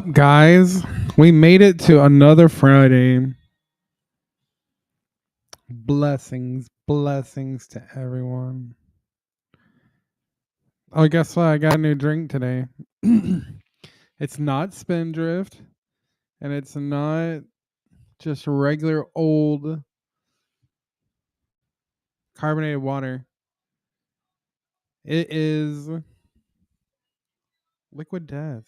up, guys? We made it to another Friday. Blessings, blessings to everyone. Oh, guess what? I got a new drink today. It's not Spindrift, and it's not just regular old carbonated water. It is Liquid Death.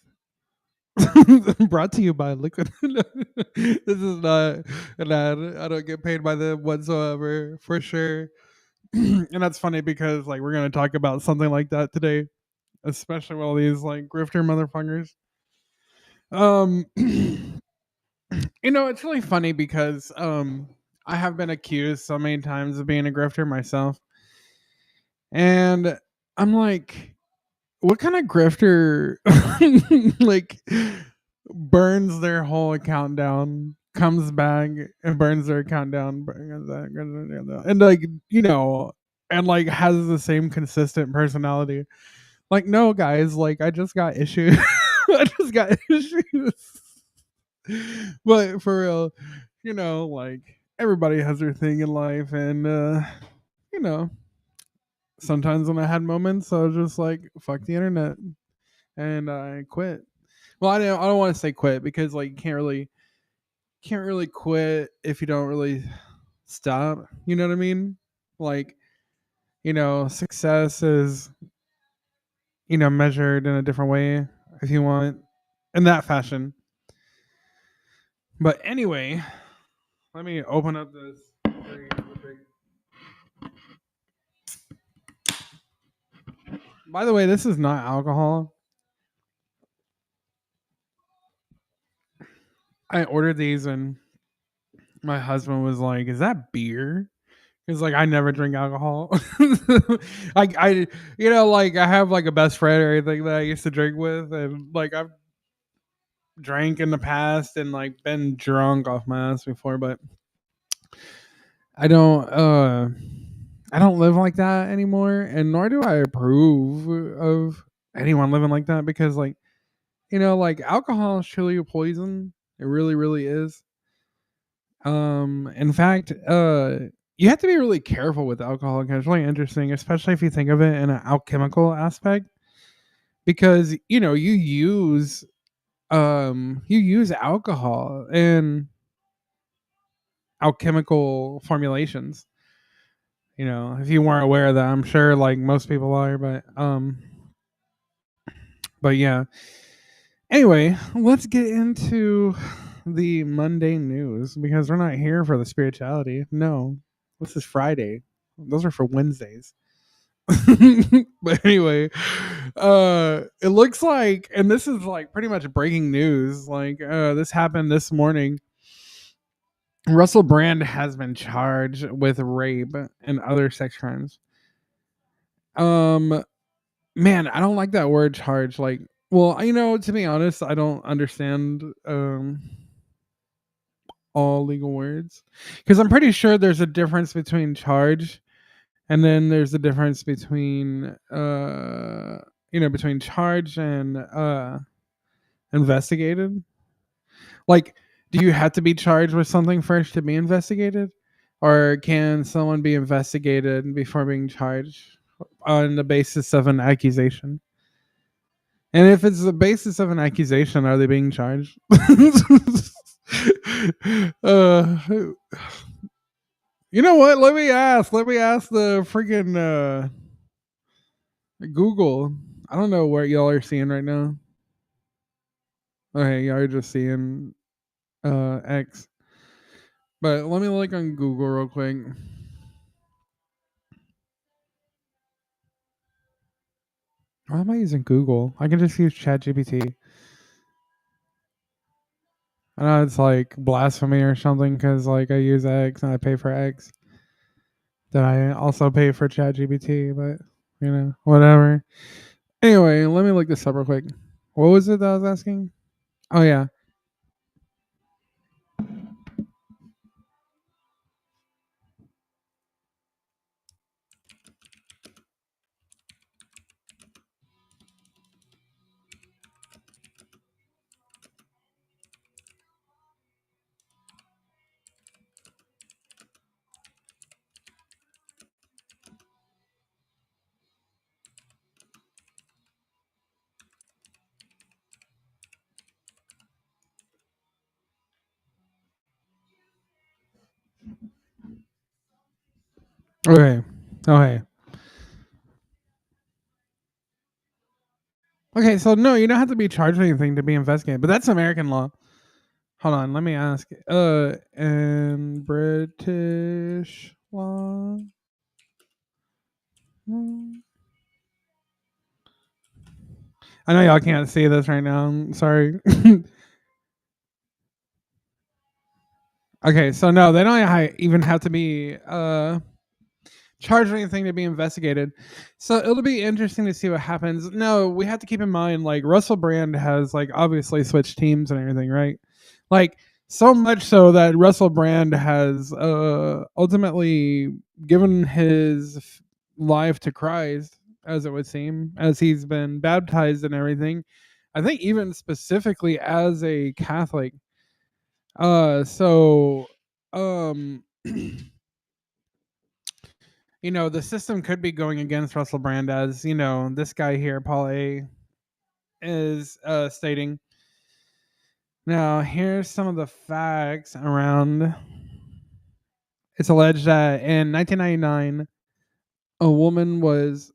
Brought to you by Liquid. This is not an ad. I don't get paid by them whatsoever, for sure. And that's funny because like we're gonna talk about something like that today, especially with all these like grifter motherfuckers. It's really funny because I have been accused so many times of being a grifter myself, and I'm like, what kind of grifter like burns their whole account down, comes back and burns their account down, and like and like has the same consistent personality. Like, no, guys, like I just got issues. I just got issues. But for real, like everybody has their thing in life, and you know, sometimes when I had moments, I was just like, "Fuck the internet," and I quit. Well, I don't want to say quit because like you can't really quit if you don't really stop. You know what I mean? Like, success is measured in a different way if you want in that fashion. But anyway, let me open up this. By the way, this is not alcohol. I ordered these and my husband was like, "Is that beer?" Because like I never drink alcohol. Like I have like a best friend or anything that I used to drink with, and like I've drank in the past and like been drunk off my ass before, but I don't uh I don't live like that anymore, and nor do I approve of anyone living like that because like like alcohol is truly a poison. It really, really is. In fact, you have to be really careful with alcohol because it's really interesting, especially if you think of it in an alchemical aspect, because you use alcohol in alchemical formulations. If you weren't aware of that, I'm sure like most people are, but yeah. Anyway, let's get into the mundane news because we're not here for the spirituality. No, this is Friday. Those are for Wednesdays. But anyway, it looks like, and this is like pretty much breaking news. Like, this happened this morning. Russell Brand has been charged with rape and other sex crimes. Um, Man, I don't like that word charge. Like, well, to be honest, I don't understand all legal words because I'm pretty sure there's a difference between charge and then there's a difference between between charge and investigated. Like, do you have to be charged with something first to be investigated, or can someone be investigated before being charged on the basis of an accusation? And if it's the basis of an accusation, are they being charged? uh, you know what? Let me ask. Let me ask the freaking Google. I don't know what y'all are seeing right now. Okay, y'all are just seeing X. But let me look on Google real quick. Why am I using Google? I can just use ChatGPT. I know it's like blasphemy or something because like I use X and I pay for X. Then I also pay for ChatGPT, but whatever. Anyway, let me look this up real quick. What was it that I was asking? Oh yeah. Okay. Okay. Okay, so no, you don't have to be charged with anything to be investigated, but that's American law. Hold on, let me ask. In British law, I know y'all can't see this right now. I'm sorry. Okay, so no, they don't even have to be charged with anything to be investigated. So it'll be interesting to see what happens. No, we have to keep in mind like Russell Brand has like obviously switched teams and everything, right? Like so much so that Russell Brand has ultimately given his life to Christ, as it would seem, as he's been baptized and everything. I think even specifically as a Catholic. So um the system could be going against Russell Brand, as this guy here, Paul A, is stating. Now, here's some of the facts around. It's alleged that in 1999, a woman was.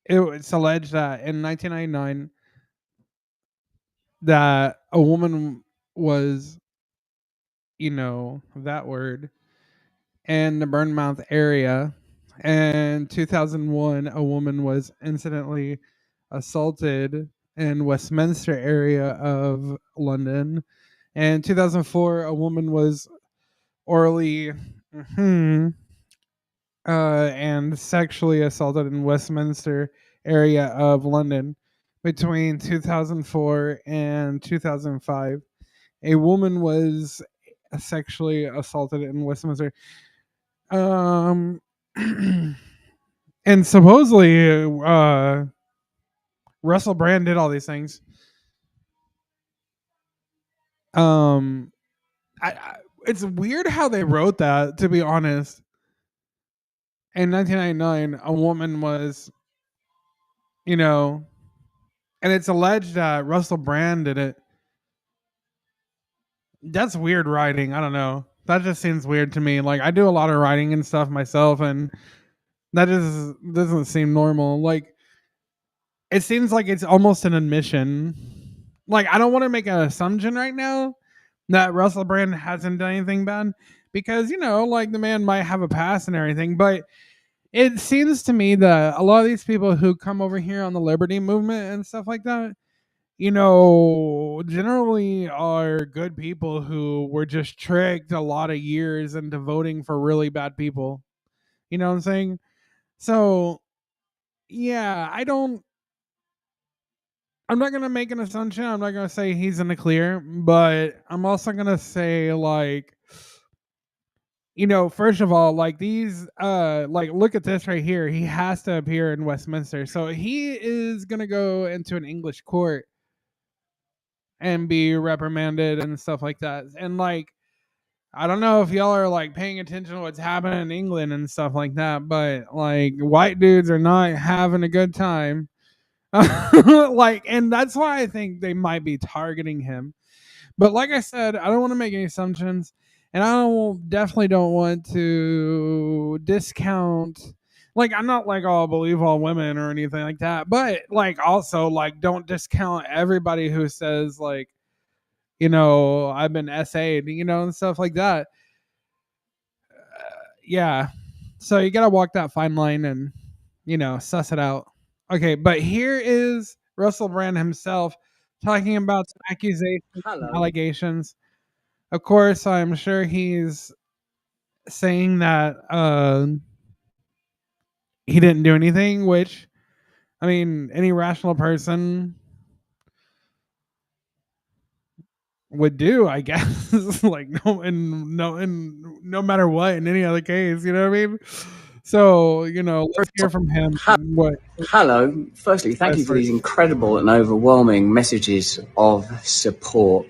It's alleged that in 1999, that a woman was, that word, in the Bournemouth area. And 2001, a woman was incidentally assaulted in Westminster area of London. And 2004, a woman was orally and sexually assaulted in Westminster area of London. Between 2004 and 2005, a woman was sexually assaulted in Westminster. Um, and supposedly, Russell Brand did all these things. Um, it's weird how they wrote that. To be honest, in 1999, a woman was, and it's alleged that Russell Brand did it. That's weird writing. I don't know. That just seems weird to me. Like I do a lot of writing and stuff myself, and that just doesn't seem normal. Like it seems like it's almost an admission. Like I don't want to make an assumption right now that Russell Brand hasn't done anything bad because like the man might have a past and everything, but it seems to me that a lot of these people who come over here on the liberty movement and stuff like that, generally are good people who were just tricked a lot of years into voting for really bad people. You know what I'm saying? So, yeah, I'm not going to make an assumption. I'm not going to say he's in the clear, but I'm also going to say like first of all, like these like look at this right here. He has to appear in Westminster. So he is going to go into an English court and be reprimanded and stuff like that. And like I don't know if y'all are like paying attention to what's happening in England and stuff like that, but like white dudes are not having a good time. Like, and that's why I think they might be targeting him. But like I said, I don't want to make any assumptions, and definitely don't want to discount. Like I'm not like believe all women or anything like that, but like also like don't discount everybody who says like I've been SA'd, and stuff like that. Yeah. So you got to walk that fine line and, suss it out. Okay. But here is Russell Brand himself talking about some accusations and Hello. allegations. Of course, I'm sure he's saying that he didn't do anything, which, I mean, any rational person would do, I guess. Like no matter what in any other case, you know what I mean? So, let's hear from him what Hello. Firstly, thank you for these incredible and overwhelming messages of support.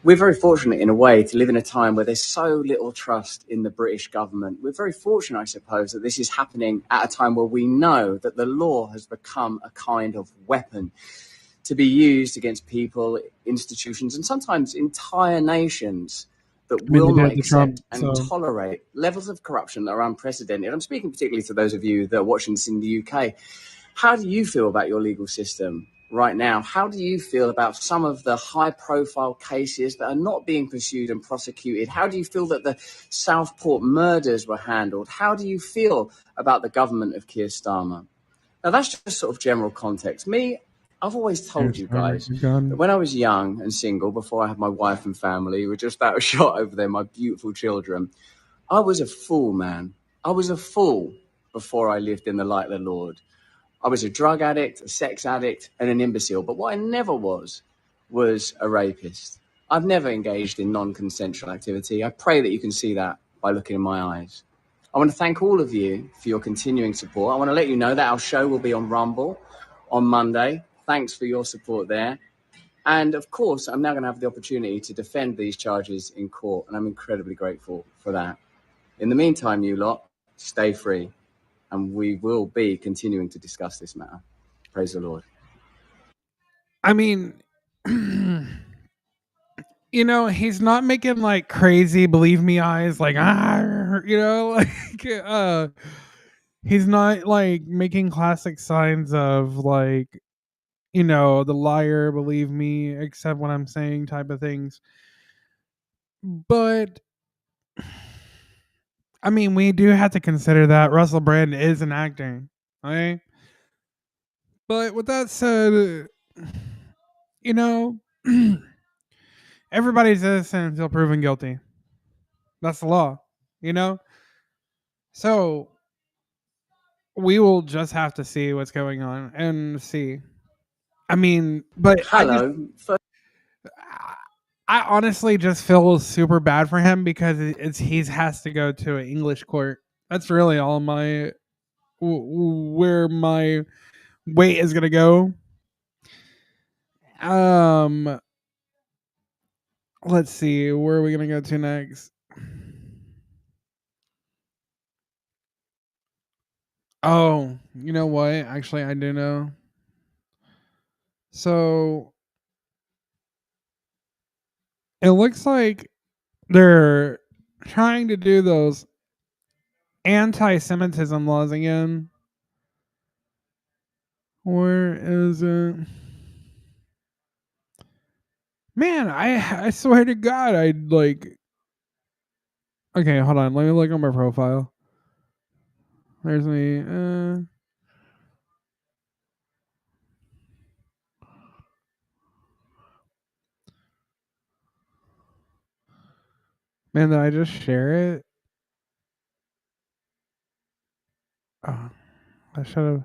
We're very fortunate in a way to live in a time where there's so little trust in the British government. We're very fortunate, I suppose, that this is happening at a time where we know that the law has become a kind of weapon to be used against people, institutions, and sometimes entire nations that I mean, will they not did the Trump, accept and so tolerate levels of corruption that are unprecedented. I'm speaking particularly to those of you that are watching this in the UK. How do you feel about your legal system right now? How do you feel about some of the high profile cases that are not being pursued and prosecuted? How do you feel that the Southport murders were handled? How do you feel about the government of Keir Starmer? Now, that's just sort of general context. Me, I've always told you guys that when I was young and single, before I had my wife and family, we're just about a shot over there, my beautiful children, I was a fool, man. I was a fool before I lived in the light of the Lord. I was a drug addict, a sex addict, and an imbecile. But what I never was a rapist. I've never engaged in non-consensual activity. I pray that you can see that by looking in my eyes. I want to thank all of you for your continuing support. I want to let you know that our show will be on Rumble on Monday. Thanks for your support there. And of course, I'm now going to have the opportunity to defend these charges in court, and I'm incredibly grateful for that. In the meantime, you lot, stay free, and we will be continuing to discuss this matter. Praise the Lord. I mean, he's not making like crazy believe me eyes like like he's not like making classic signs of like the liar believe me except what I'm saying type of things. But I mean, we do have to consider that Russell Brand is an actor, okay? But with that said, you know, everybody's innocent until proven guilty. That's the law, you know? So we will just have to see what's going on and see. I mean, but Hello. I honestly just feel super bad for him because it's he has to go to an English court. That's really all where my weight is gonna go. Um, let's see, where are we gonna go to next? Oh, you know what? Actually, I do know. So it looks like they're trying to do those anti-Semitism laws again. Where is it? Man, I swear to God, I'd like. Okay, hold on. Let me look on my profile. There's me. Man, did I just share it? Oh, I should have.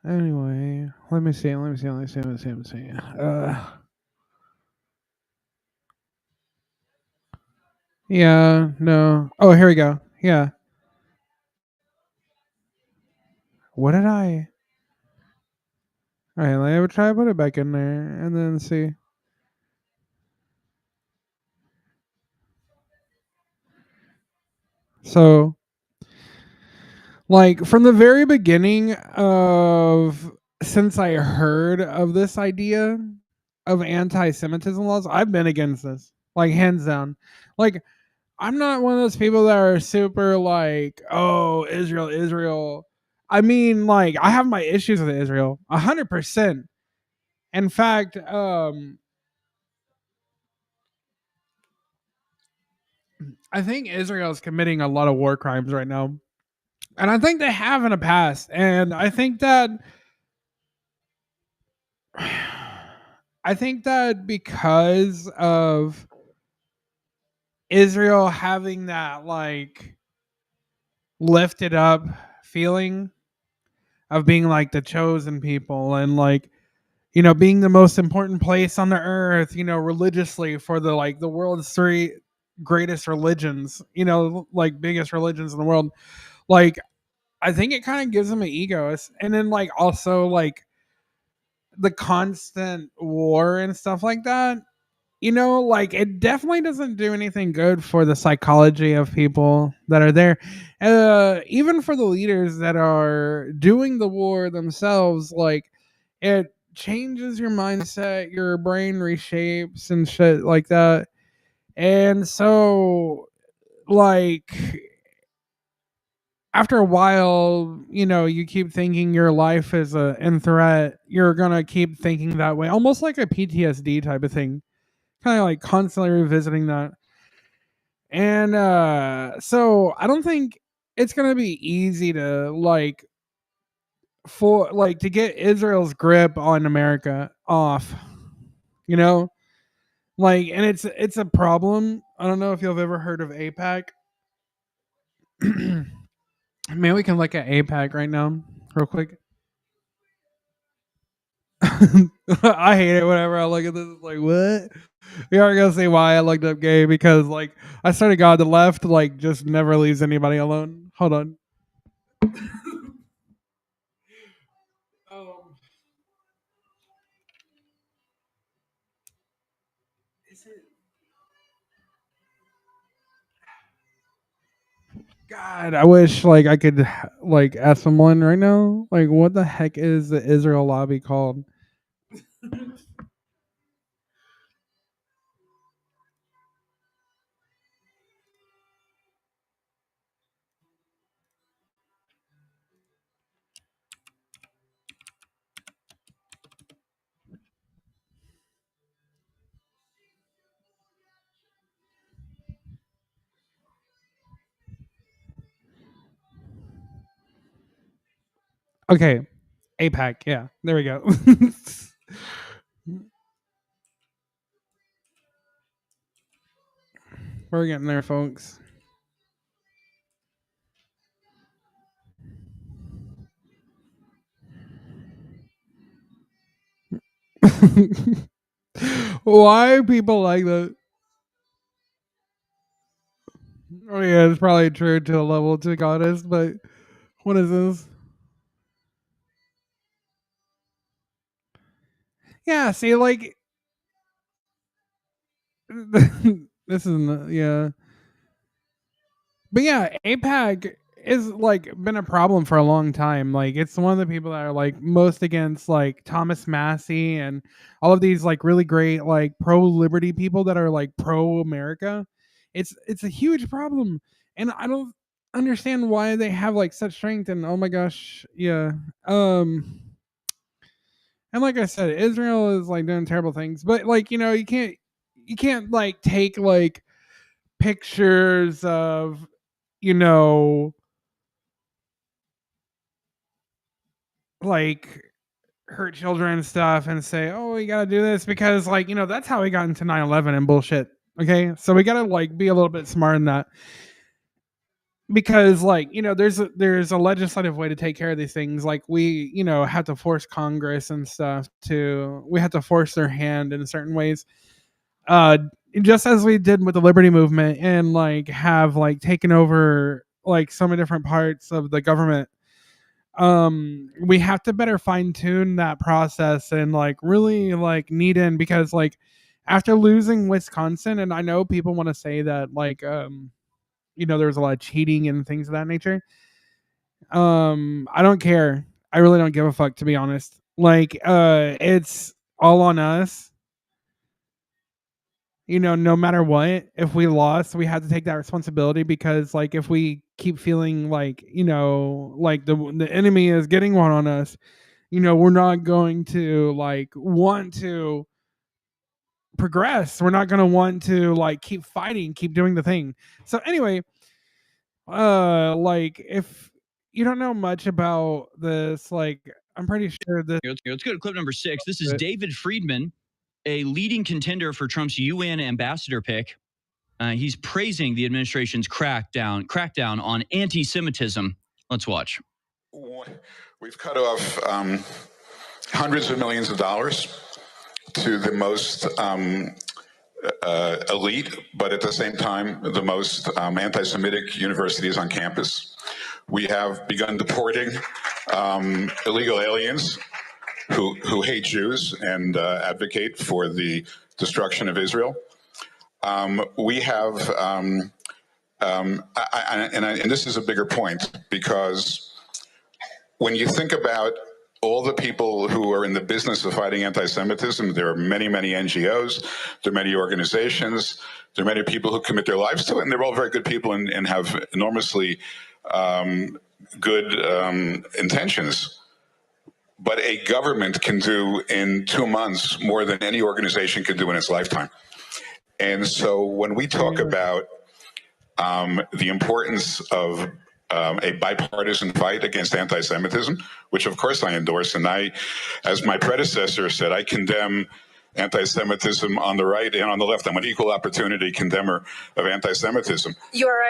Anyway, let me see. Let me see. Let me see. Let me see. Let me see. Yeah. No. Oh, here we go. Yeah. What did I? All right. Let me try to put it back in there and then see. So, like from the very beginning of since I heard of this idea of anti-Semitism laws, I've been against this, like hands down. Like I'm not one of those people that are super like, oh, Israel, Israel. I mean, like I have my issues with Israel, 100%. In fact, I think Israel is committing a lot of war crimes right now, and I think they have in the past, and I think that because of Israel having that like lifted up feeling of being like the chosen people and like being the most important place on the earth, religiously for the like the world's three greatest religions, like biggest religions in the world. Like I think it kind of gives them an ego. And then like also like the constant war and stuff like that, like it definitely doesn't do anything good for the psychology of people that are there. Even for the leaders that are doing the war themselves, like it changes your mindset, your brain reshapes and shit like that. And so, like, after a while, you keep thinking your life is in threat. You're gonna keep thinking that way, almost like a PTSD type of thing, kind of like constantly revisiting that. And so I don't think it's gonna be easy to to get Israel's grip on America off. You know, and it's a problem. I don't know if you've ever heard of APAC. Maybe we can look at APAC right now, real quick. I hate it whenever I look at this. It's like, what? You are gonna see why I looked up gay, because I swear to God, the left just never leaves anybody alone. Hold on. Um, is it? God, I wish I could ask someone right now. What the heck is the Israel lobby called? Okay, APAC. Yeah, there we go. We're getting there, folks. Why are people like that? Oh yeah, it's probably true to a level, to be honest. But what is this? Yeah, see, this is yeah. But yeah, APAC is been a problem for a long time. It's one of the people that are most against Thomas Massey and all of these really great pro liberty people that are pro America. It's a huge problem, and I don't understand why they have such strength. And oh my gosh, yeah. And like I said, Israel is doing terrible things, but you can't take pictures of you know like hurt children and stuff and say, "Oh, we got to do this," because that's how we got into 9/11 and bullshit. Okay? So we got to be a little bit smart in that, because there's a legislative way to take care of these things. We, have to force Congress and stuff to we have to force their hand in certain ways. Uh just as we did with the Liberty Movement, and have taken over so many different parts of the government. We have to better fine tune that process and really knead in, because after losing Wisconsin, and I know people want to say that there was a lot of cheating and things of that nature. I don't care. I really don't give a fuck, to be honest. It's all on us. No matter what, if we lost, we have to take that responsibility, because if we keep feeling the enemy is getting one on us, we're not going to want to progress. We're not going to want to keep fighting, keep doing the thing. So anyway, if you don't know much about this, I'm pretty sure this. Let's go to clip number 6. This is David Friedman, a leading contender for Trump's UN ambassador pick. He's praising the administration's crackdown on anti-Semitism. Let's watch. We've cut off hundreds of millions of dollars to the most elite, but at the same time, the most anti-Semitic universities on campus. We have begun deporting illegal aliens who hate Jews and advocate for the destruction of Israel. We have, and this is a bigger point, because when you think about all the people who are in the business of fighting anti-Semitism, there are many, many NGOs, there are many organizations, there are many people who commit their lives to it, and they're all very good people and have enormously good intentions. But a government can do in 2 months more than any organization can do in its lifetime. And so when we talk about the importance of a bipartisan fight against anti-Semitism, which of course I endorse, and I, as my predecessor said, I condemn anti-Semitism on the right and on the left. I'm an equal opportunity condemner of anti-Semitism. You're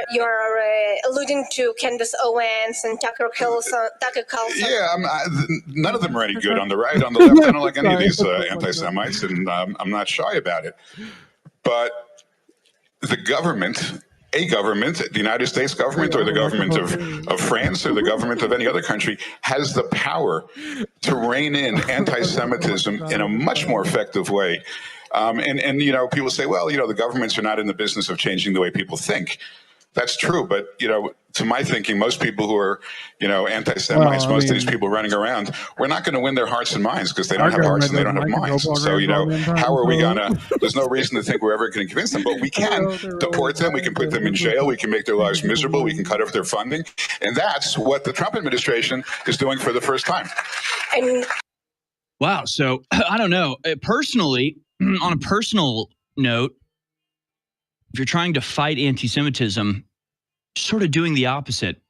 alluding to Candace Owens and Tucker Carlson. Yeah, none of them are any good on the right. On the left, I don't like any of these anti-Semites, and I'm not shy about it. But the government, the United States government or the government of France or the government of any other country has the power to rein in anti-Semitism in a much more effective way. And you know, people say, well, you know, the governments are not in the business of changing the way people think. That's true, but you know, to my thinking, most people who are, you know, anti-Semites, most of these people running around, we're not going to win their hearts and minds because they don't have hearts and they don't have minds. So, you know, how are we gonna? There's no reason to think we're ever going to convince them, but we can deport them, we can put them in jail, we can make their lives miserable, we can cut off their funding, and that's what the Trump administration is doing for the first time. Wow. So I don't know. Personally, on a personal note, if you're trying to fight anti-Semitism, sort of doing the opposite.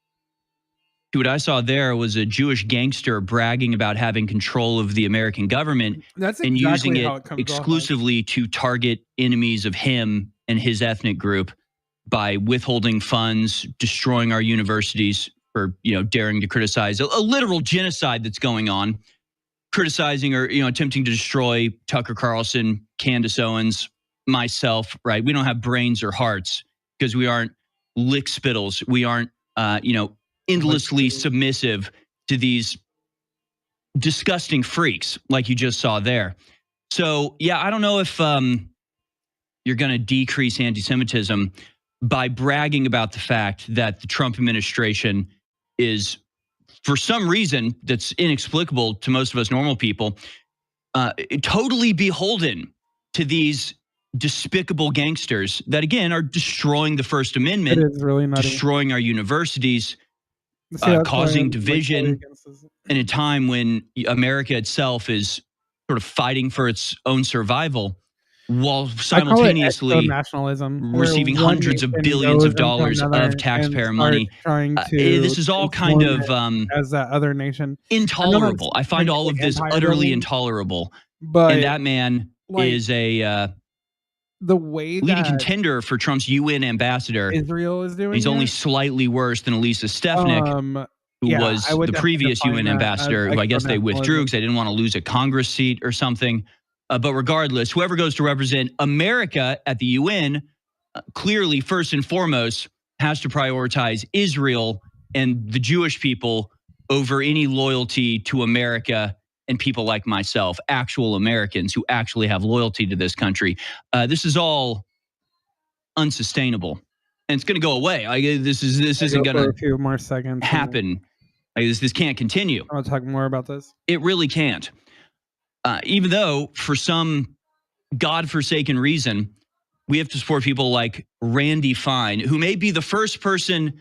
What I saw there was a Jewish gangster bragging about having control of the American government and using it exclusively to target enemies of him and his ethnic group by withholding funds, destroying our universities for, you know, daring to criticize a literal genocide that's going on, criticizing or, you know, attempting to destroy Tucker Carlson, Candace Owens, myself, right? We don't have brains or hearts because we aren't lick spittles. We aren't, you know, endlessly submissive to these disgusting freaks like you just saw there. So, yeah, I don't know if you're going to decrease anti-Semitism by bragging about the fact that the Trump administration is, for some reason that's inexplicable to most of us normal people, totally beholden to these despicable gangsters that, again, are destroying the First Amendment, really destroying our universities, causing division in a time when America itself is sort of fighting for its own survival, while simultaneously receiving hundreds of billions of dollars of taxpayer money. This is all kind of as that other nation intolerable. I find all of this utterly intolerable. But and that man is a the way leading contender for Trump's UN ambassador. Israel is doing. He's only slightly worse than Elisa Stefanik, who was the previous UN ambassador, who I guess they withdrew because they didn't want to lose a Congress seat or something. But regardless, whoever goes to represent America at the UN, clearly, first and foremost, has to prioritize Israel and the Jewish people over any loyalty to America and people like myself, actual Americans who actually have loyalty to this country. This is all unsustainable, and it's going to go away. This isn't going to a few more seconds happen. This can't continue. I'll talk more about this. It really can't. Even though, for some godforsaken reason, we have to support people like Randy Fine, who may be the first person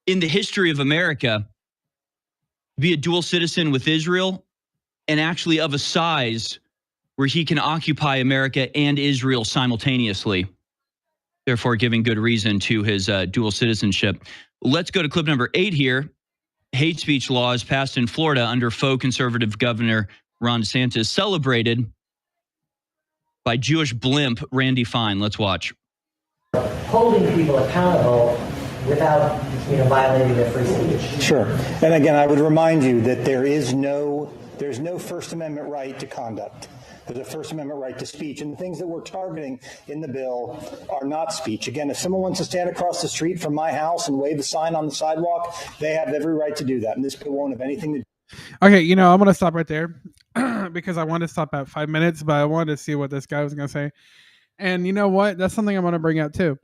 in the history of America to be a dual citizen with Israel, and actually of a size where he can occupy America and Israel simultaneously, therefore giving good reason to his dual citizenship. Let's go to clip number 8 here. Hate speech laws passed in Florida under faux conservative Governor Ron DeSantis, celebrated by Jewish blimp Randy Fine. Let's watch. Holding people accountable without, violating their free speech. Sure. And again, I would remind you that there's no First Amendment right to conduct. There's a First Amendment right to speech. And the things that we're targeting in the bill are not speech. Again, if someone wants to stand across the street from my house and wave a sign on the sidewalk, they have every right to do that. And this bill won't have anything to do. Okay, I'm going to stop right there because I wanted to stop at 5 minutes, but I wanted to see what this guy was going to say. And you know what? That's something I'm going to bring up too.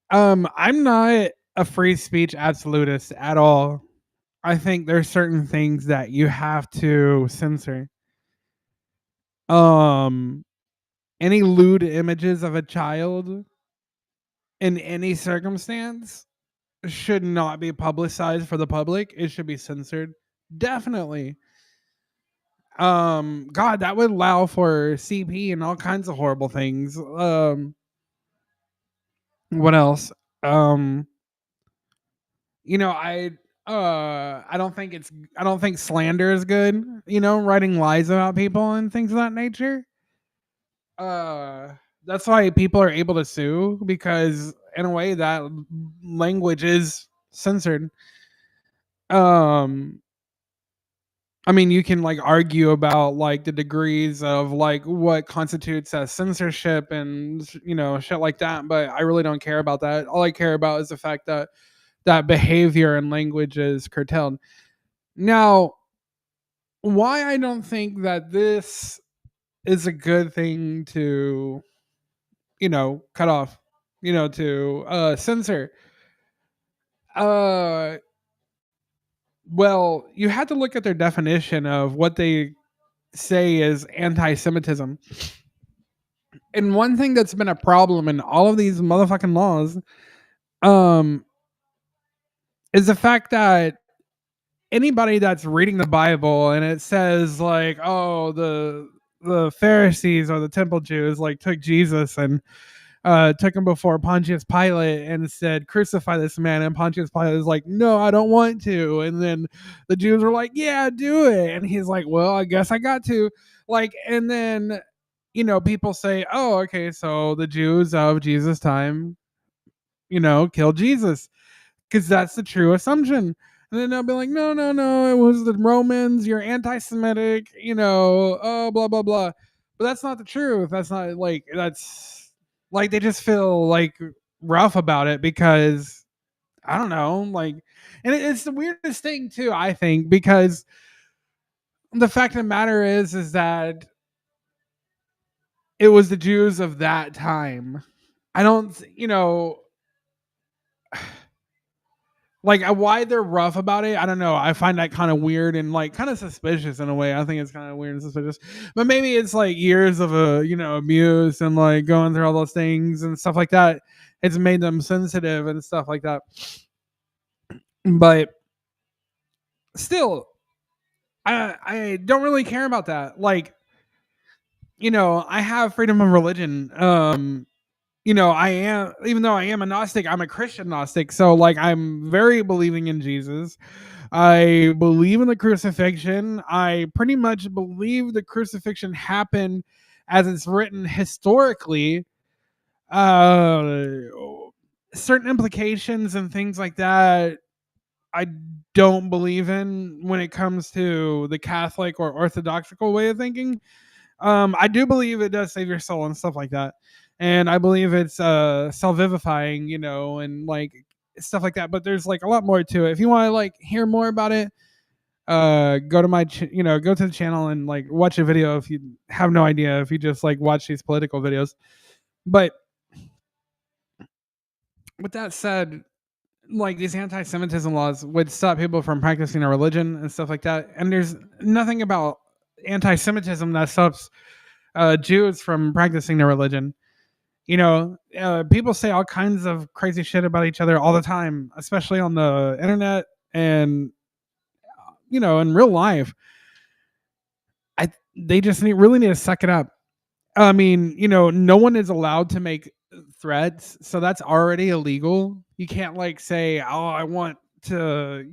I'm not a free speech absolutist at all. I think there's certain things that you have to censor. Any lewd images of a child in any circumstance should not be publicized for the public. It should be censored. Definitely. God, that would allow for CP and all kinds of horrible things. What else? Um, I don't think slander is good, writing lies about people and things of that nature. Uh that's why people are able to sue, because in a way that language is censored. Um I mean, you can like argue about like the degrees of like what constitutes as censorship and shit like that, but I really don't care about that. All I care about is the fact that behavior and language is curtailed. Now, why I don't think that this is a good thing to, cut off, to censor. Uh well, you have to look at their definition of what they say is anti-Semitism. And one thing that's been a problem in all of these motherfucking laws, um, is the fact that anybody that's reading the Bible and it says like, oh, the Pharisees or the temple Jews like took Jesus and took him before Pontius Pilate and said, crucify this man. And Pontius Pilate is like, no, I don't want to. And then the Jews are like, yeah, do it. And he's like, well, I guess I got to. Like, and then, people say, oh, okay, so the Jews of Jesus' time, killed Jesus, because that's the true assumption. And then they'll be like, no, no, no, it was the Romans, you're anti Semitic, oh, blah, blah, blah. But that's not the truth. That's not like, that's like, they just feel like rough about it because I don't know. Like, and it's the weirdest thing, too, I think, because the fact of the matter is that it was the Jews of that time. I don't, like why they're rough about it, I don't know. I find that kind of weird and like kind of suspicious in a way. I think it's kind of weird and suspicious, but maybe it's like years of abuse and like going through all those things and stuff like that. It's made them sensitive and stuff like that. But still, I don't really care about that. Like, I have freedom of religion. I am, even though I am a Gnostic, I'm a Christian Gnostic. So like I'm very believing in Jesus. I believe in the crucifixion. I pretty much believe the crucifixion happened as it's written historically. Uh Certain implications and things like that I don't believe in when it comes to the Catholic or orthodoxical way of thinking. I do believe it does save your soul and stuff like that. And I believe it's self-vivifying, and like stuff like that. But there's like a lot more to it. If you want to like hear more about it, go to my go to the channel and like watch a video if you have no idea, if you just like watch these political videos. But with that said, like these anti-Semitism laws would stop people from practicing their religion and stuff like that. And there's nothing about anti-Semitism that stops Jews from practicing their religion. People say all kinds of crazy shit about each other all the time, especially on the internet and in real life. They just really need to suck it up. I mean, no one is allowed to make threats, so that's already illegal. You can't like say, "Oh, I want to,"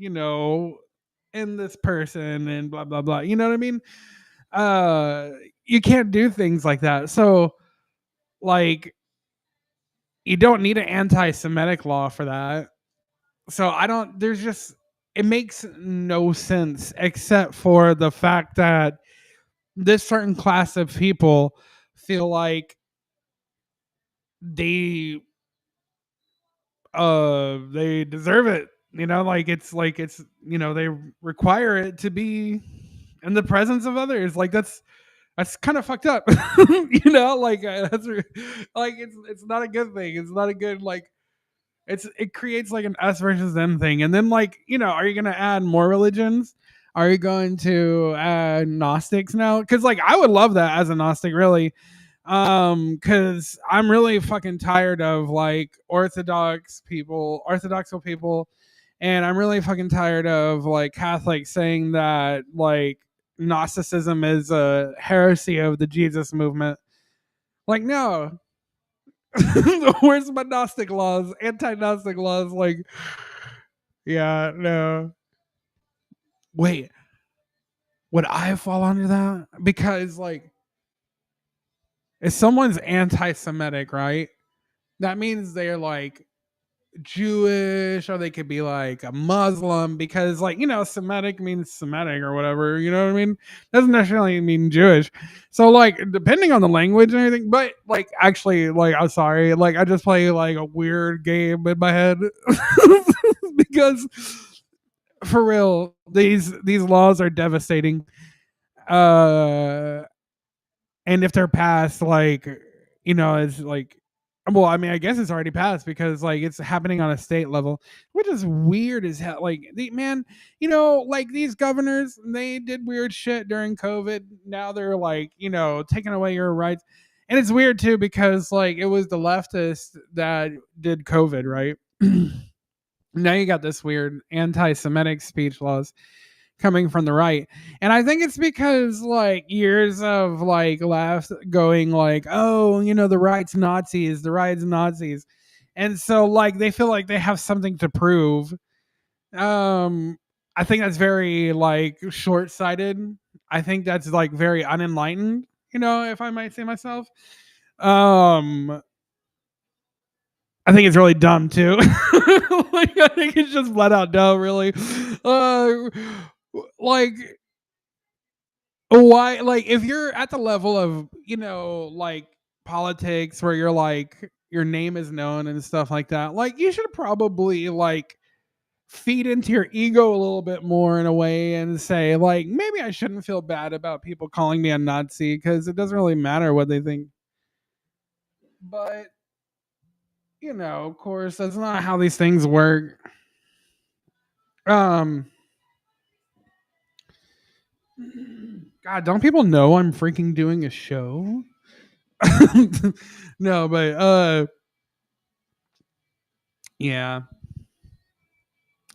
end this person and blah blah blah. You know what I mean? You can't do things like that. So, like, you don't need an anti-Semitic law for that. So I don't. There's just it makes no sense except for the fact that this certain class of people feel like they deserve it. Like it's they require it to be in the presence of others. Like that's kind of fucked up. Like that's like it's not a good thing. It's not a good like It creates like an us versus them thing. And then like, are you going to add more religions? Are you going to add Gnostics now? Cuz like I would love that as a Gnostic, really. Cuz I'm really fucking tired of like orthodoxal people, and I'm really fucking tired of like Catholics saying that like Gnosticism is a heresy of the Jesus movement. Like, no. Where's my Gnostic laws? Anti-Gnostic laws? Like, yeah, no. Wait, would I fall under that? Because like, if someone's anti-Semitic, right? That means they're like Jewish, or they could be like a Muslim, because like, Semitic means Semitic or whatever, you know what I mean? Doesn't necessarily mean Jewish. So like, depending on the language and everything, but like, actually, like, I'm sorry, like I just play like a weird game in my head. Because for real, these laws are devastating. And if they're passed, like, it's like, well, I mean, I guess it's already passed, because like it's happening on a state level, which is weird as hell. Like, like these governors, they did weird shit during COVID. Now they're like, taking away your rights. And it's weird too, because like it was the leftists that did COVID, right? Now you got this weird anti-Semitic speech laws coming from the right. And I think it's because like years of like left going like, oh, the right's Nazis, the right's Nazis. And so like they feel like they have something to prove. I think that's very like short-sighted. I think that's like very unenlightened, if I might say myself. I think it's really dumb too. Like, I think it's just flat out dumb, really. Like, why? Like, if you're at the level of like politics, where you're like your name is known and stuff like that, like you should probably like feed into your ego a little bit more in a way, and say like, maybe I shouldn't feel bad about people calling me a Nazi, because it doesn't really matter what they think. But of course, that's not how these things work. God, don't people know I'm freaking doing a show? No, but yeah,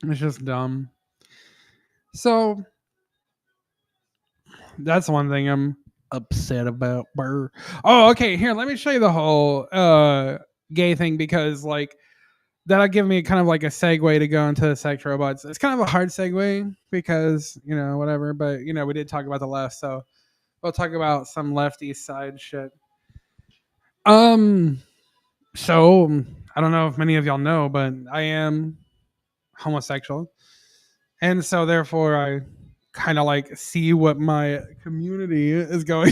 it's just dumb. So that's one thing I'm upset about. Oh, okay, here, let me show you the whole gay thing, because like that'll give me kind of like a segue to go into the sex robots. It's kind of a hard segue, because whatever, but we did talk about the left, so we'll talk about some lefty side shit. So I don't know if many of y'all know, but I am homosexual, and so therefore I kind of like see what my community is going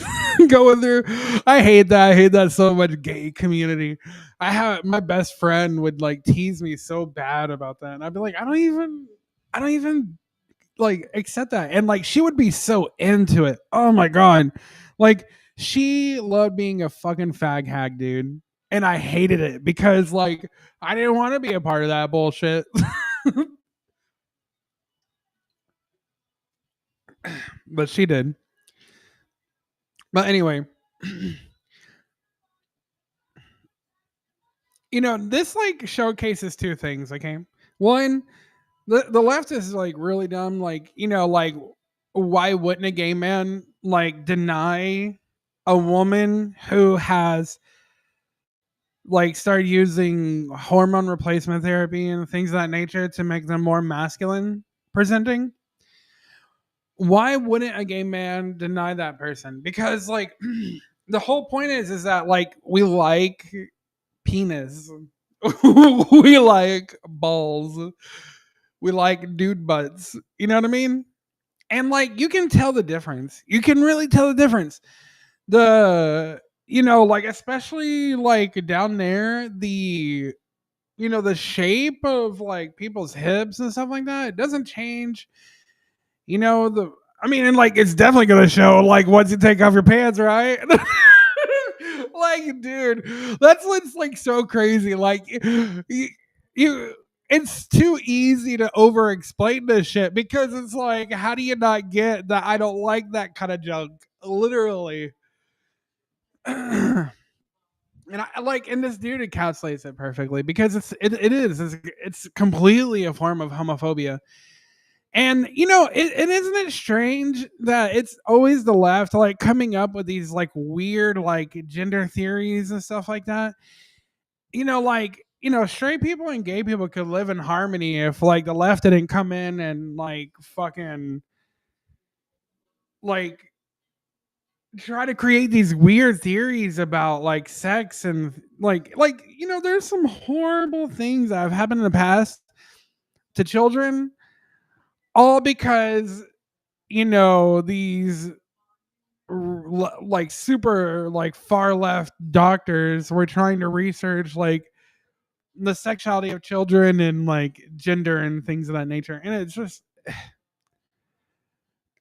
through. I hate that so much. Gay community. My best friend would like tease me so bad about that, and I'd be like, I don't even like accept that. And like she would be so into it. Oh my god. Like she loved being a fucking fag hag, dude. And I hated it, because like I didn't want to be a part of that bullshit. But she did. But anyway, this like showcases two things, okay? One, the left is like really dumb. Like, like why wouldn't a gay man like deny a woman who has like started using hormone replacement therapy and things of that nature to make them more masculine presenting? Why wouldn't a gay man deny that person? Because like the whole point is that like we like penis. We like balls. We like dude butts. You know what I mean? And like you can tell the difference. You can really tell the difference. Like especially like down there, the the shape of like people's hips and stuff like that, it doesn't change. And like it's definitely gonna show like once you take off your pants, right? Like, dude, that's what's like so crazy. Like, it's too easy to over explain this shit because it's like, how do you not get that I don't like that kind of junk? Literally. And I like, and this dude encapsulates it perfectly because it's completely a form of homophobia. And it isn't it strange that it's always the left like coming up with these like weird like gender theories and stuff like that. Like straight people and gay people could live in harmony if like the left didn't come in and like fucking like try to create these weird theories about like sex and there's some horrible things that have happened in the past to children, all because these like super like far left doctors were trying to research like the sexuality of children and like gender and things of that nature. And it's just,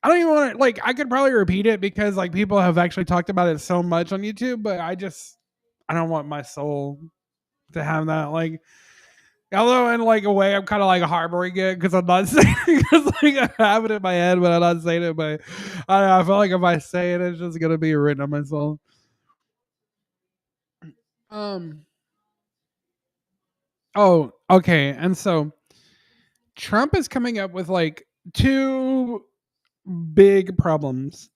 I don't even want to, like, I could probably repeat it because like people have actually talked about it so much on YouTube, but I don't want my soul to have that. Like, although in like a way I'm kind of like harboring it because I'm not saying it, because like I have it in my head, but I'm not saying it. But I don't know, I feel like if I say it, it's just gonna be written on my soul. Oh, okay. And so Trump is coming up with like two big problems.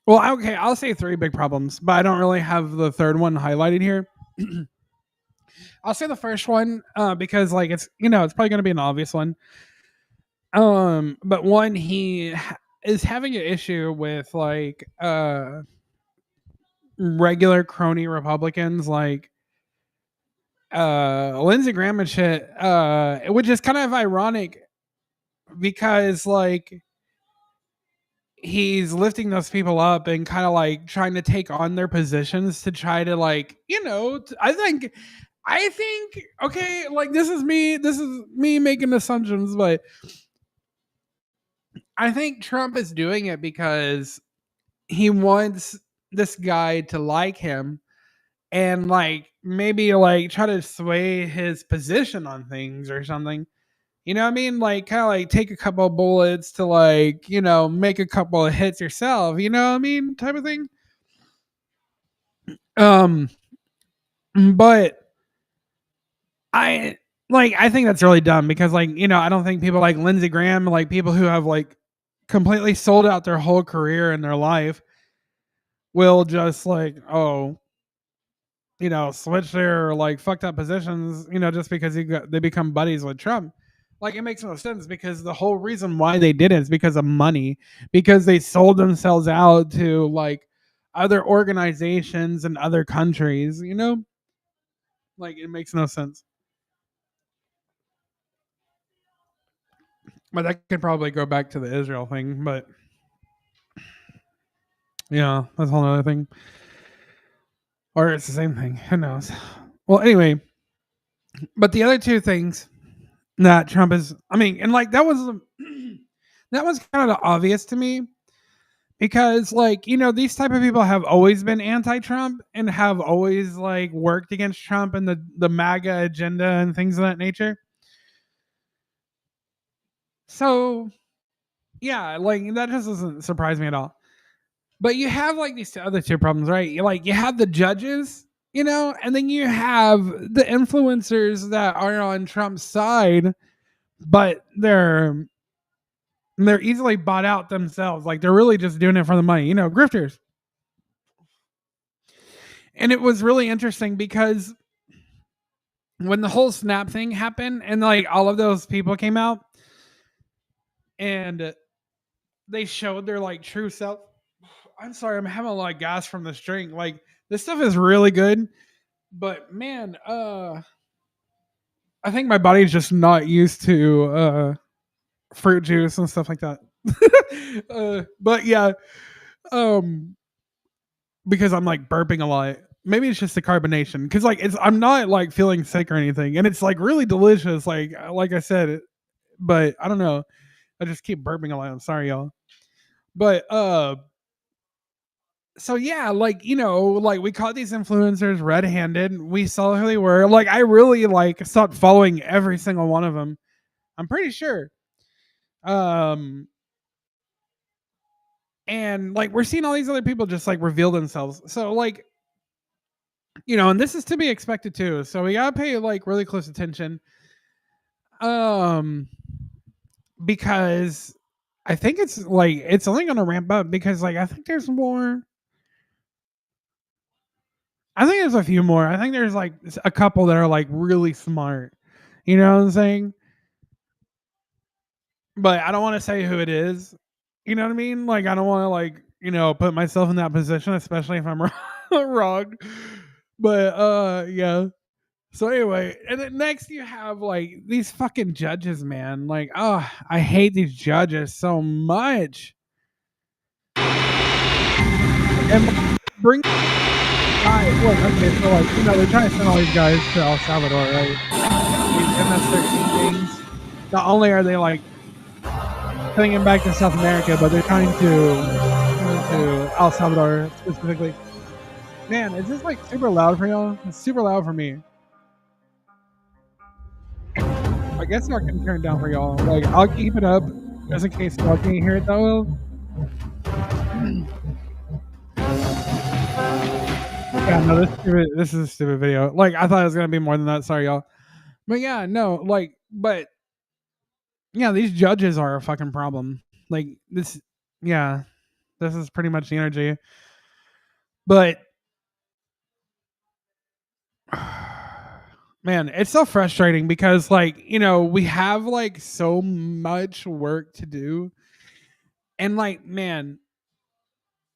Well, okay, I'll say three big problems, but I don't really have the third one highlighted here. I'll say the first one because like it's probably going to be an obvious one. But one, he is having an issue with like regular crony Republicans like Lindsey Graham and shit, which is kind of ironic because like he's lifting those people up and kind of like trying to take on their positions to try to like I think okay, like this is me making assumptions, but I think Trump is doing it because he wants this guy to like him and like maybe like try to sway his position on things or something. You know what I mean? Like kind of like take a couple of bullets to like, make a couple of hits yourself, you know what I mean? Type of thing. Um but I think that's really dumb because like, I don't think people like Lindsey Graham, like people who have like completely sold out their whole career in their life will just like, switch their like fucked up positions, just because they become buddies with Trump. Like it makes no sense because the whole reason why they did it is because of money, because they sold themselves out to like other organizations and other countries, like it makes no sense. But that could probably go back to the Israel thing, but yeah, that's a whole other thing. Or it's the same thing. Who knows? Well, anyway, but the other two things that Trump is, I mean, and like that was that was kind of obvious to me because like, these type of people have always been anti-Trump and have always like worked against Trump and the MAGA agenda and things of that nature. So, yeah, like that just doesn't surprise me at all. But you have like these other two problems, right? You have the judges, and then you have the influencers that are on Trump's side, but they're easily bought out themselves. Like they're really just doing it for the money, grifters. And it was really interesting because when the whole Snap thing happened and like all of those people came out and they showed their like true self. I'm sorry, I'm having a lot of gas from this drink. Like this stuff is really good, but man, I think my body's just not used to fruit juice and stuff like that. But yeah, because I'm like burping a lot. Maybe it's just the carbonation because like I'm not like feeling sick or anything, and it's like really delicious. Like I said, but I don't know. I just keep burping a lot. I'm sorry, y'all. But so yeah, like, you know, like we caught these influencers red-handed. We saw who they were. Like, I really like stopped following every single one of them. I'm pretty sure. And like we're seeing all these other people just like reveal themselves. So like, you know, and this is to be expected too. So we gotta pay like really close attention. Because I think it's like it's only gonna ramp up because like I think there's more. I think there's a few more. I think there's like a couple that are like really smart. You know what I'm saying? But I don't want to say who it is. You know what I mean? Like I don't want to like, you know, put myself in that position, especially if I'm wrong. But yeah. So anyway, and then next you have like these fucking judges, man. Like, oh, I hate these judges so much. And bring guys, look, okay, so like, you know, they're trying to send all these guys to El Salvador, right? These MS-13 things. Not only are they like sending him back to South America, but they're trying to El Salvador specifically. Man, is this like super loud for y'all? It's super loud for me. I guess I can turn it down for y'all. Like, I'll keep it up just in case y'all can't hear it that well. Yeah, no, this is a stupid video. Like, I thought it was gonna be more than that. Sorry, y'all. But yeah, no, like, but yeah, these judges are a fucking problem. Like this, yeah, this is pretty much the energy. But man, it's so frustrating because like, you know, we have like so much work to do. And like, man,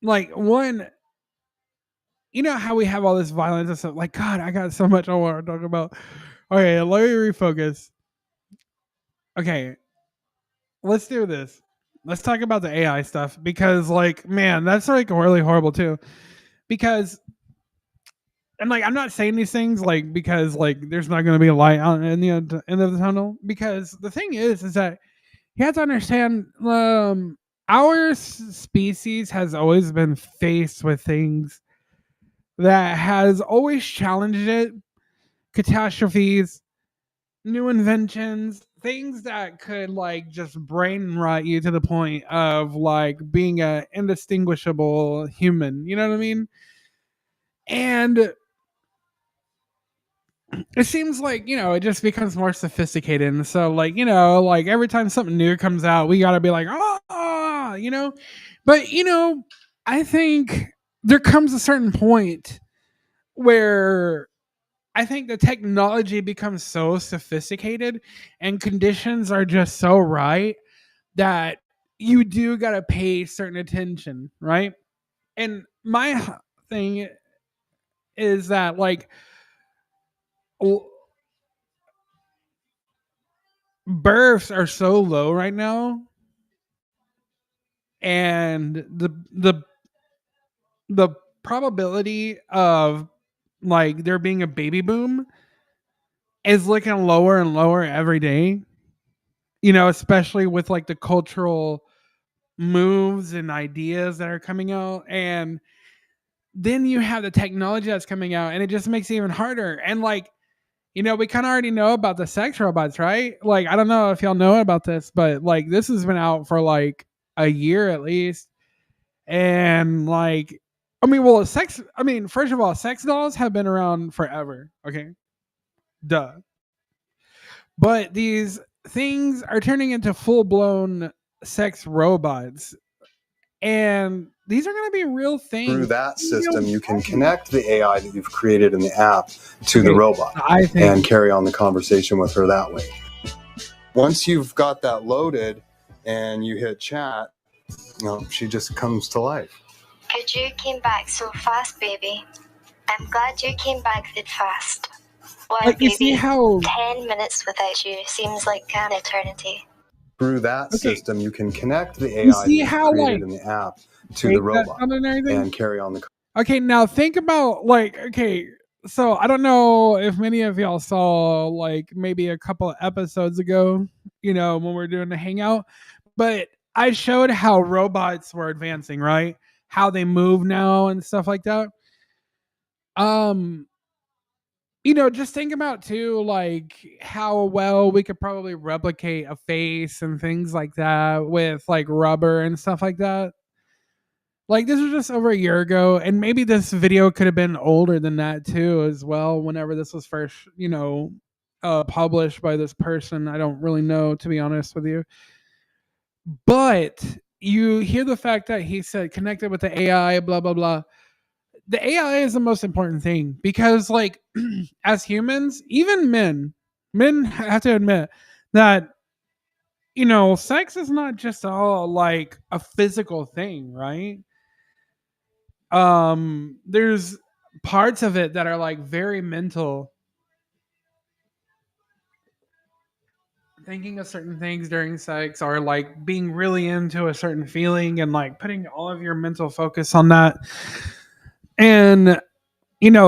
like one, you know how we have all this violence and stuff. Like, God, I got so much I want to talk about. Okay, let me refocus. Okay, let's do this. Let's talk about the AI stuff because, like, man, that's like really horrible too. Because, and like, I'm not saying these things like because like there's not going to be a light on in the end of the tunnel. Because the thing is that you have to understand, our species has always been faced with things that has always challenged it, catastrophes, new inventions, things that could like just brain rot you to the point of like being a indistinguishable human. You know what I mean? And it seems like, you know, it just becomes more sophisticated. And so like, you know, like every time something new comes out, we gotta be like, oh, you know. But you know, I think there comes a certain point where I think the technology becomes so sophisticated and conditions are just so right that you do got to pay certain attention, right? And my thing is that like births are so low right now, and the probability of like there being a baby boom is looking lower and lower every day. You know, especially with like the cultural moves and ideas that are coming out, and then you have the technology that's coming out, and it just makes it even harder. And like, you know, we kind of already know about the sex robots, right? Like, I don't know if y'all know about this, but like this has been out for like a year at least. And like, I mean, well, first of all, sex dolls have been around forever. Okay, duh. But these things are turning into full blown sex robots, and these are going to be real things. Through that system, you can connect the AI that you've created in the app to the robot and carry on the conversation with her that way. Once you've got that loaded and you hit chat, you know, she just comes to life. Good, you came back so fast, baby. I'm glad you came back that fast. Wow, like, you baby, see how 10 minutes without you seems like an eternity. Through that system, you can connect the AI that you've created in the app to the robot and carry on the. Okay, now think about like, okay, so I don't know if many of y'all saw like maybe a couple of episodes ago, you know, when we were doing the Hangout, but I showed how robots were advancing, right? how they move now and stuff like that. Just think about too, like how well we could probably replicate a face and things like that with like rubber and stuff like that. Like this was just over a year ago, and maybe this video could have been older than that too, as well. Whenever this was first, published by this person, I don't really know, to be honest with you. But you hear the fact that he said connected with the AI, blah blah blah. The AI is the most important thing because, like, as humans, even men have to admit that sex is not just all like a physical thing, right? There's parts of it that are like very mental, thinking of certain things during sex, or like being really into a certain feeling and like putting all of your mental focus on that. And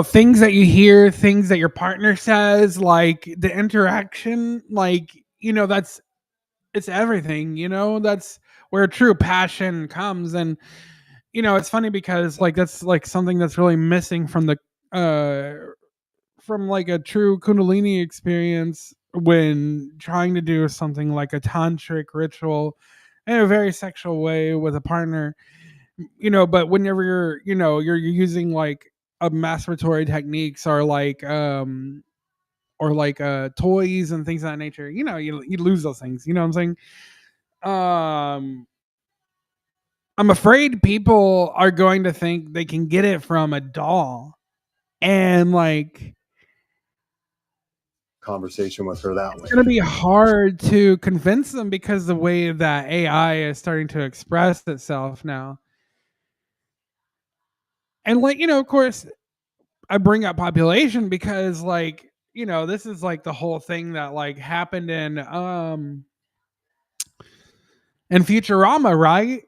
things that you hear, things that your partner says, like the interaction, like that's it's everything. That's where true passion comes. And it's funny because like that's like something that's really missing from the from like a true kundalini experience when trying to do something like a tantric ritual in a very sexual way with a partner. But whenever you're using like a masturbatory techniques, or like toys and things of that nature, you lose those things. You know what I'm saying? I'm afraid people are going to think they can get it from a doll, and like conversation with her that way. It's going to be hard to convince them because the way that AI is starting to express itself now. And like, of course, I bring up population because like, this is like the whole thing that like happened in Futurama, right?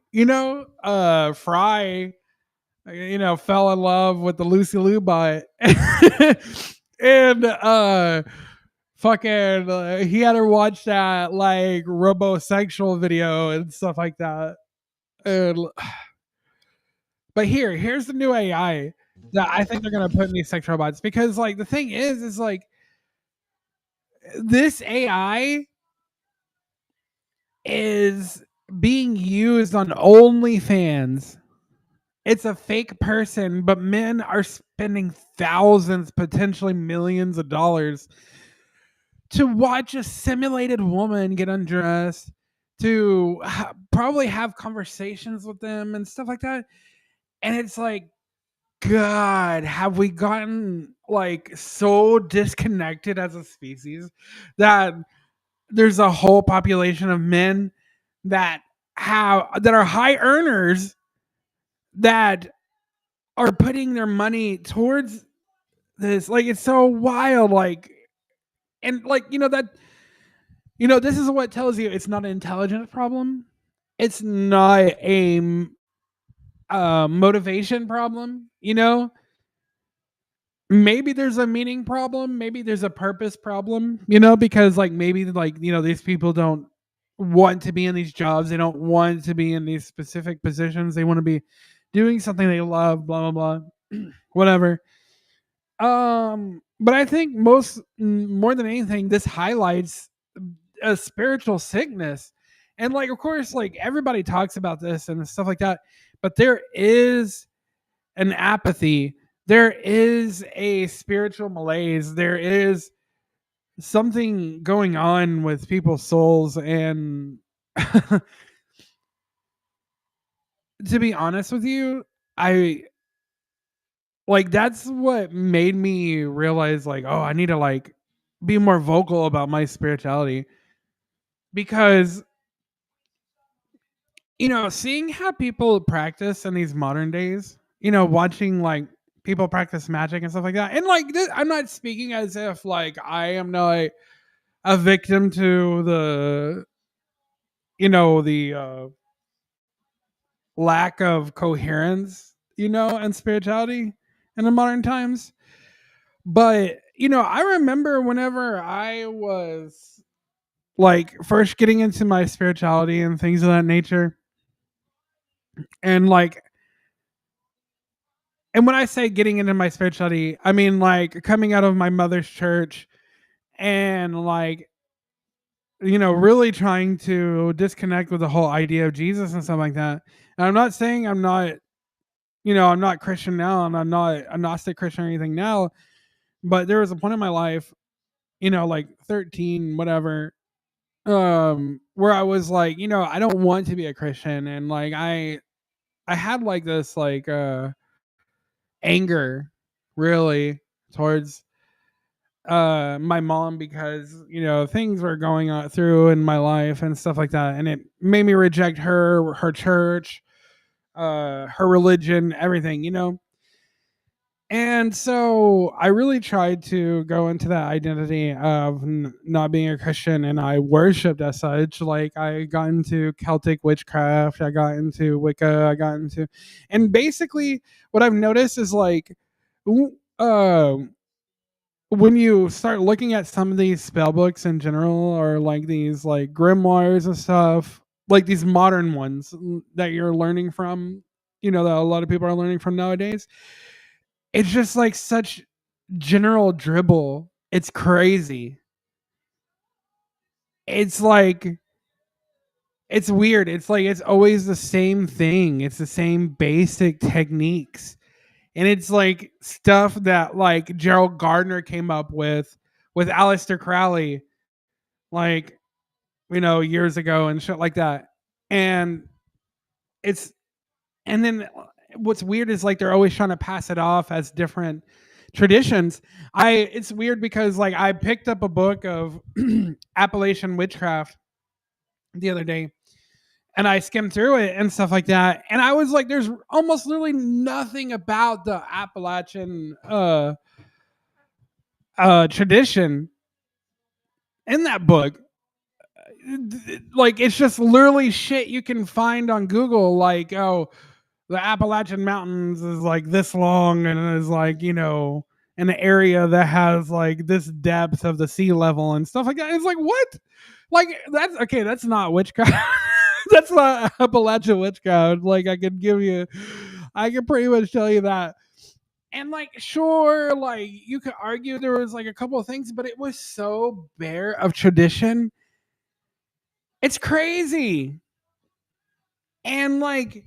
Fry fell in love with the Lucy Liu bot. And fucking he had her watch that like robosexual video and stuff like that. And but here's the new AI that I think they're gonna put in these sex robots, because like the thing is like this AI is being used on OnlyFans. It's a fake person, but men are spending thousands, potentially millions of dollars to watch a simulated woman get undressed, to probably have conversations with them and stuff like that. And it's like, God, have we gotten like so disconnected as a species that there's a whole population of men that are high earners that are putting their money towards this? Like, it's so wild. Like, and like, this is what tells you it's not an intelligence problem. It's not a motivation problem. Maybe there's a meaning problem. Maybe there's a purpose problem. Because like maybe like these people don't want to be in these jobs. They don't want to be in these specific positions. They want to be doing something they love. Blah blah blah. Whatever. But I think more than anything, this highlights a spiritual sickness. And like, of course, like everybody talks about this and stuff like that, but there is an apathy. There is a spiritual malaise. There is something going on with people's souls. And to be honest with you, that's what made me realize like, oh, I need to like be more vocal about my spirituality, because seeing how people practice in these modern days, watching like people practice magic and stuff like that. And like I'm not speaking as if like I am not a victim to the the lack of coherence, and spirituality in the modern times. But I remember whenever I was like first getting into my spirituality and things of that nature, and like And when I say getting into my spirituality, I mean like coming out of my mother's church and like, really trying to disconnect with the whole idea of Jesus and stuff like that. And I'm not saying I'm not, I'm not Christian now, and I'm not a Gnostic Christian or anything now, but there was a point in my life, like 13, whatever, where I was like, I don't want to be a Christian, and like I had like this like anger really towards my mom because things were going on through in my life and stuff like that, and it made me reject her church, her religion, everything, and so I really tried to go into that identity of not being a Christian, and I worshipped as such. Like I got into Celtic witchcraft, I got into Wicca, and basically what I've noticed is like, uh, when you start looking at some of these spell books in general, or like these like grimoires and stuff, like these modern ones that you're learning from, that a lot of people are learning from nowadays, it's just like such general dribble. It's crazy. It's like, it's weird. It's like it's always the same thing. It's the same basic techniques. And it's like stuff that like Gerald Gardner came up with Aleister Crowley, like, years ago and shit like that. And it's, and then what's weird is like they're always trying to pass it off as different traditions. It's weird because like I picked up a book of Appalachian witchcraft the other day, and I skimmed through it and stuff like that, and I was like, there's almost literally nothing about the Appalachian tradition in that book. Like it's just literally shit you can find on Google, like, oh, the Appalachian Mountains is like this long and is like, an area that has like this depth of the sea level and stuff like that. It's like, what? Like that's okay, that's not witchcraft. That's not Appalachian witchcraft. Like I could pretty much tell you that. And like sure, like you could argue there was like a couple of things, but it was so bare of tradition. It's crazy. And like,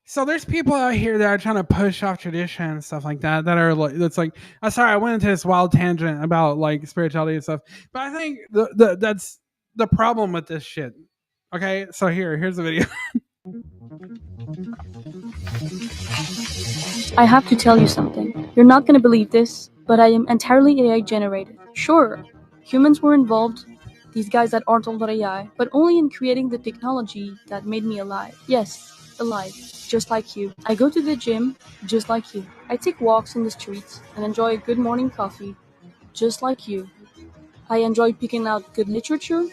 so there's people out here that are trying to push off tradition and stuff like that, that are like, that's like, I'm sorry, I went into this wild tangent about like spirituality and stuff, but I think that's the problem with this shit. Okay, so here's the video. I have to tell you something. You're not gonna believe this, but I am entirely AI generated. Sure, humans were involved, these guys that aren't all AI, but only in creating the technology that made me alive. Yes, alive, just like you. I go to the gym, just like you. I take walks in the streets and enjoy a good morning coffee, just like you. I enjoy picking out good literature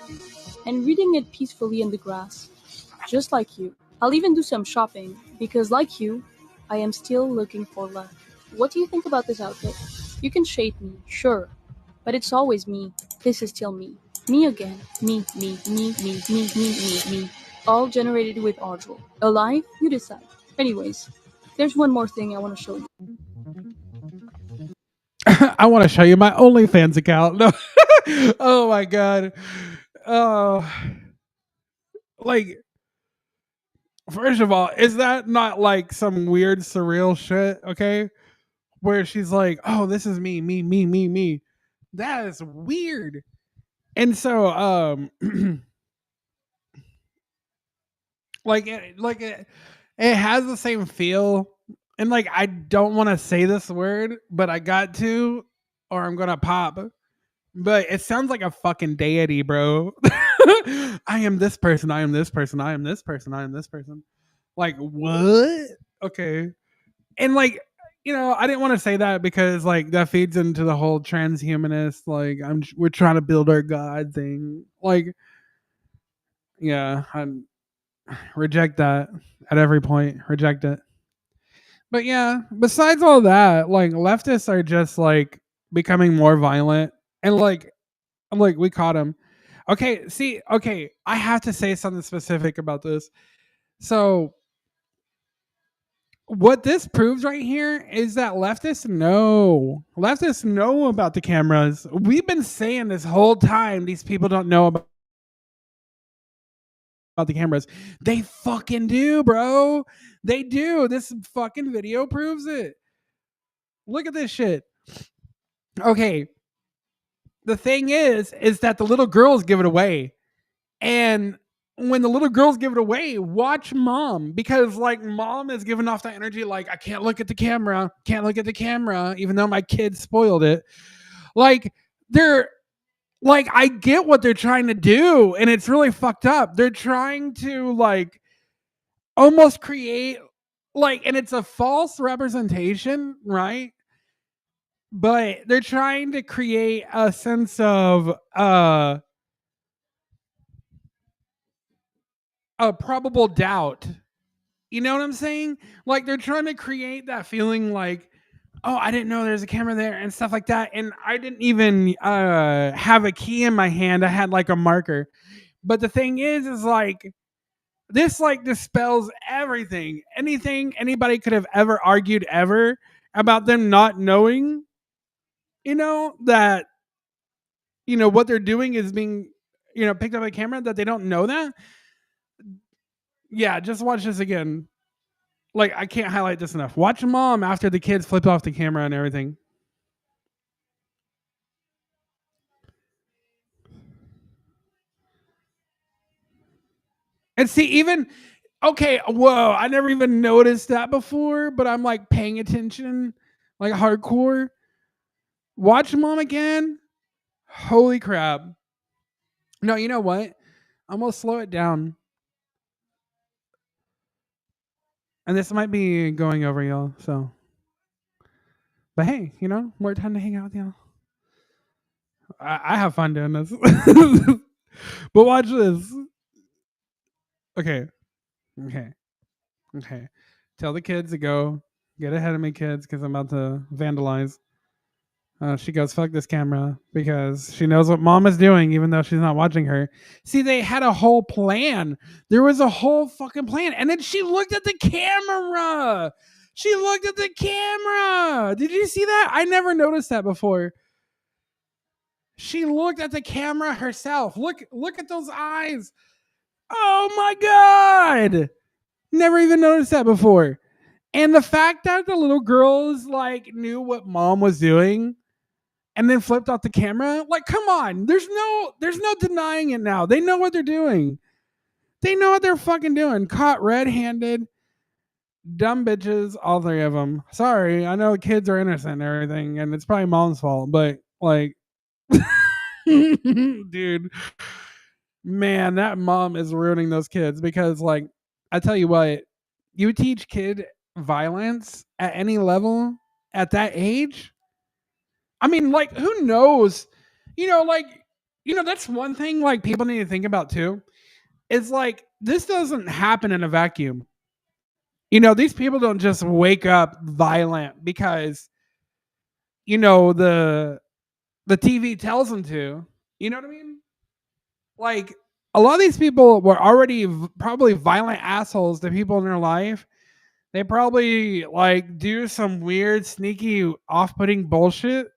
and reading it peacefully in the grass, just like you. I'll even do some shopping, because like you, I am still looking for love. What do you think about this outfit? You can shade me, sure, but it's always me. This is still me. Me again. Me. All generated with Audril. Alive? You decide. Anyways, there's one more thing I want to show you. I want to show you my OnlyFans account. No. Oh my god. Oh, like, first of all, is that not like some weird surreal shit? Okay, where she's like, "Oh, this is me." That is weird. And so, it has the same feel, and like I don't want to say this word, but I got to, or I'm gonna pop. But it sounds like a fucking deity, bro. I am this person. I am this person. I am this person. I am this person. Like what? Okay. And like, I didn't want to say that because like that feeds into the whole transhumanist, like we're trying to build our god thing. Like, yeah, I reject that at every point. Reject it. But yeah, besides all that, like leftists are just like becoming more violent, and like we caught him. Okay, see, okay, I have to say something specific about this. So what this proves right here is that leftists know about the cameras. We've been saying this whole time these people don't know about the cameras. They fucking do, bro. They do. This fucking video proves it. Look at this shit. Okay. The thing is that the little girls give it away. And when the little girls give it away, watch mom, because like mom is giving off that energy like, I can't look at the camera, even though my kid spoiled it. Like they're like, I get what they're trying to do, and it's really fucked up. They're trying to like almost create like, and it's a false representation, right? But they're trying to create a sense of a probable doubt. You know what I'm saying? Like they're trying to create that feeling like, oh, I didn't know there's a camera there and stuff like that. And I didn't even have a key in my hand. I had like a marker. But the thing is like, this like dispels everything. Anything anybody could have ever argued ever about them not knowing, that, what they're doing is being, picked up by camera, that they don't know that. Yeah, just watch this again. Like, I can't highlight this enough. Watch mom after the kids flipped off the camera and everything. And see, even, okay, whoa, I never even noticed that before, but I'm like paying attention, like hardcore. Watch mom again. Holy crap. No, you know what? I'm going to slow it down. And this might be going over y'all, so. But hey, more time to hang out with y'all. I have fun doing this. But watch this. Okay. Tell the kids to go. Get ahead of me, kids, because I'm about to vandalize. She goes, fuck this camera, because she knows what mom is doing, even though she's not watching her. See, they had a whole plan. There was a whole fucking plan. And then she looked at the camera. Did you see that? I never noticed that before. She looked at the camera herself. Look at those eyes. Oh my God. Never even noticed that before. And the fact that the little girls like knew what mom was doing and then flipped off the camera, like, come on. There's no denying it now. They know what they're doing. They know what they're fucking doing. Caught red-handed. Dumb bitches, all three of them. Sorry, I know kids are innocent and everything, and it's probably mom's fault, but like, dude, man, that mom is ruining those kids, because like, I tell you what, you teach kid violence at any level at that age. I mean, like, who knows? That's one thing like people need to think about too. Is like, this doesn't happen in a vacuum. These people don't just wake up violent because the TV tells them to. You know what I mean? Like, a lot of these people were already probably violent assholes to people in their life. They probably like do some weird, sneaky, off-putting bullshit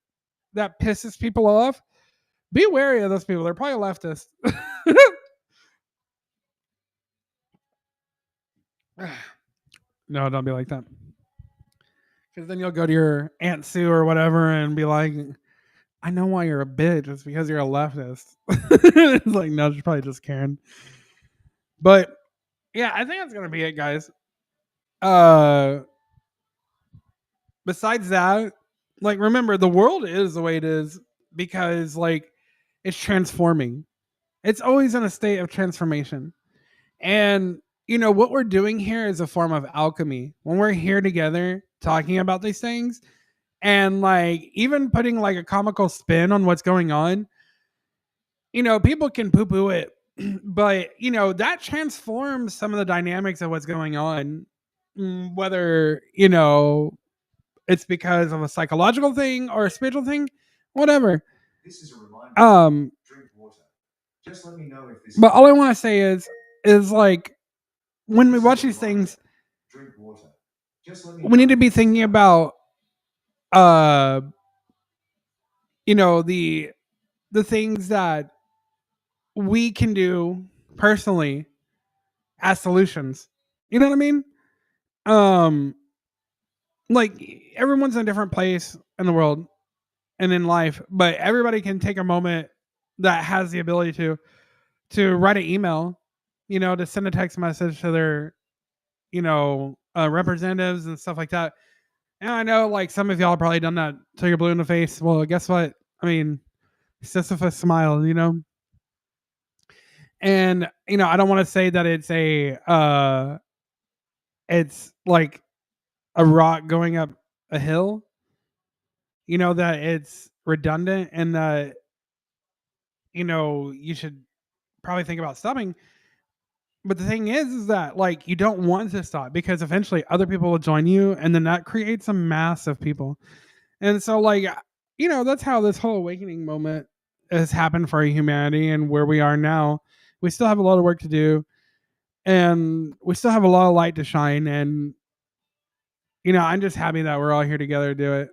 that pisses people off. Be wary of those people. They're probably leftists. No, don't be like that. Because then you'll go to your Aunt Sue or whatever and be like, I know why you're a bitch. It's because you're a leftist. It's like, no, she's probably just Karen. But yeah, I think that's gonna be it, guys. Besides that, like, remember, the world is the way it is because like it's transforming. It's always in a state of transformation. And what we're doing here is a form of alchemy. When we're here together talking about these things and like even putting like a comical spin on what's going on, people can poo-poo it, but that transforms some of the dynamics of what's going on, whether it's because of a psychological thing or a spiritual thing, whatever. This is a reminder. Drink water. Just let me know if this. But all I want to say is like, when we watch these things, drink water. we need to be thinking about you know, the things that we can do personally as solutions. You know what I mean? Um like everyone's in a different place in the world and in life, but everybody can take a moment that has the ability to write an email, you know, to send a text message to their, you know, representatives and stuff like that. And I know like some of y'all have probably done that till you're blue in the face. Well, guess what? I mean, Sisyphus smile, you know? And, you know, I don't want to say that it's like a rock going up a hill, you know, that it's redundant and that, you know, you should probably think about stopping. But the thing is that like you don't want to stop because eventually other people will join you and then that creates a mass of people. And so like, you know, that's how this whole awakening moment has happened for humanity and where we are now. We still have a lot of work to do and we still have a lot of light to shine. And, you know, I'm just happy that we're all here together to do it.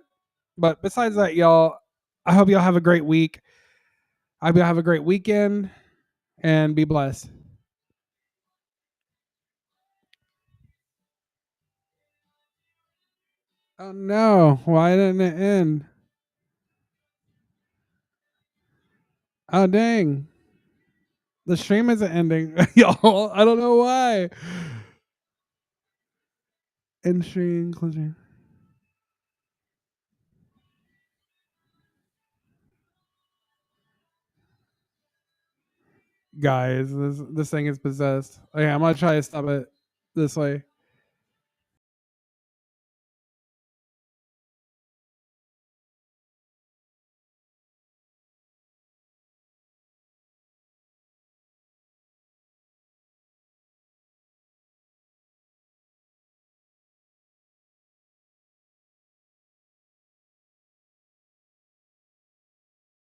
But besides that, y'all, I hope y'all have a great week. I hope y'all have a great weekend and be blessed. Oh no, why didn't it end? Oh dang. The stream isn't ending. Y'all, I don't know why. End stream, closing. Guys, this thing is possessed. Okay, I'm gonna try to stop it this way.